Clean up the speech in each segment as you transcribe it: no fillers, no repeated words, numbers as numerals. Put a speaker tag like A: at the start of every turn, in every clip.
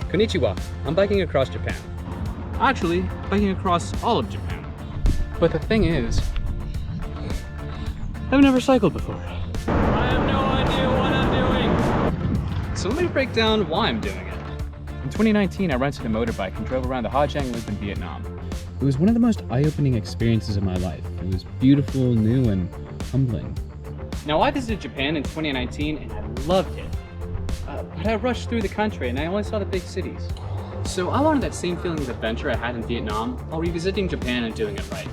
A: Konnichiwa, I'm biking across Japan. Actually, biking across all of Japan. But the thing is, I've never cycled before. I have no idea what I'm doing. So let me break down why I'm doing it. In 2019, I rented a motorbike and drove around the Ha Giang Loop in Vietnam. It was one of the most eye-opening experiences of my life. It was beautiful, new, and humbling. Now, I visited Japan in 2019 and I loved it. But I rushed through the country and I only saw the big cities. So I wanted that same feeling of adventure I had in Vietnam while revisiting Japan and doing it right.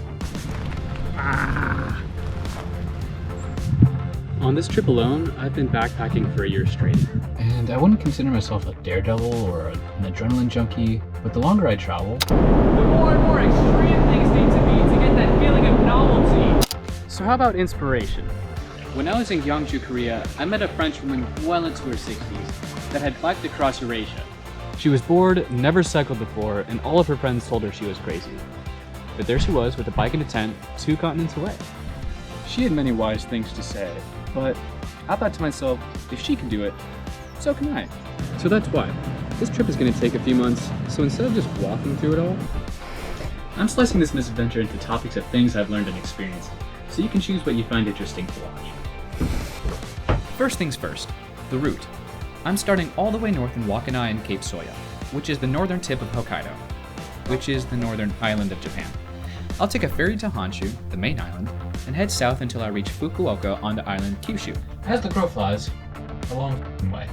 A: On this trip alone, I've been backpacking for a year straight. And I wouldn't consider myself a daredevil or an adrenaline junkie, but the longer I travel, the more and more extreme things need to be to get that feeling of novelty. So how about inspiration? When I was in Gyeongju, Korea, I met a French woman well into her 60s that had biked across Eurasia. She was bored, never cycled before, and all of her friends told her she was crazy. But there she was with a bike and a tent, 2 continents away. She had many wise things to say, but I thought to myself, if she can do it, so can I. So that's why. This trip is going to take a few months, so instead of just walking through it all, I'm slicing this misadventure into topics of things I've learned and experienced, so you can choose what you find interesting to watch. First things first, the route. I'm starting all the way north in Wakkanai and Cape Soya, which is the northern tip of Hokkaido, which is the northern island of Japan. I'll take a ferry to Honshu, the main island, and head south until I reach Fukuoka on the island Kyushu. As the crow flies, a long way.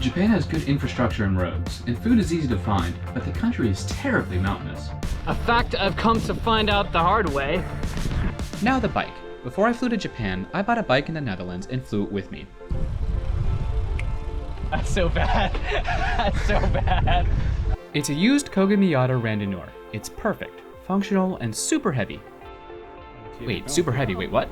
A: Japan has good infrastructure and roads, and food is easy to find, but the country is terribly mountainous. A fact I've come to find out the hard way. Now the bike. Before I flew to Japan, I bought a bike in the Netherlands and flew it with me. That's so bad. That's so bad. It's a used Koga Miata Randonneur. It's perfect, functional, and super heavy. Wait, super heavy, wait, what?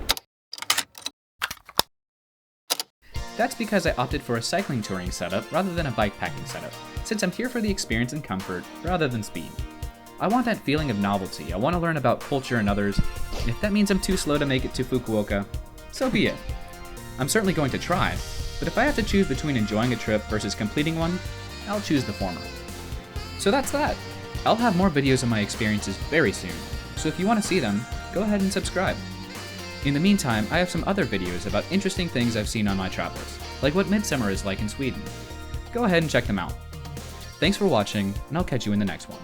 A: That's because I opted for a cycling touring setup rather than a bike packing setup, since I'm here for the experience and comfort rather than speed. I want that feeling of novelty. I want to learn about culture and others. If that means I'm too slow to make it to Fukuoka, so be it. I'm certainly going to try, but if I have to choose between enjoying a trip versus completing one, I'll choose the former. So that's that. I'll have more videos of my experiences very soon, so if you want to see them, go ahead and subscribe. In the meantime, I have some other videos about interesting things I've seen on my travels, like what midsummer is like in Sweden. Go ahead and check them out. Thanks for watching, and I'll catch you in the next one.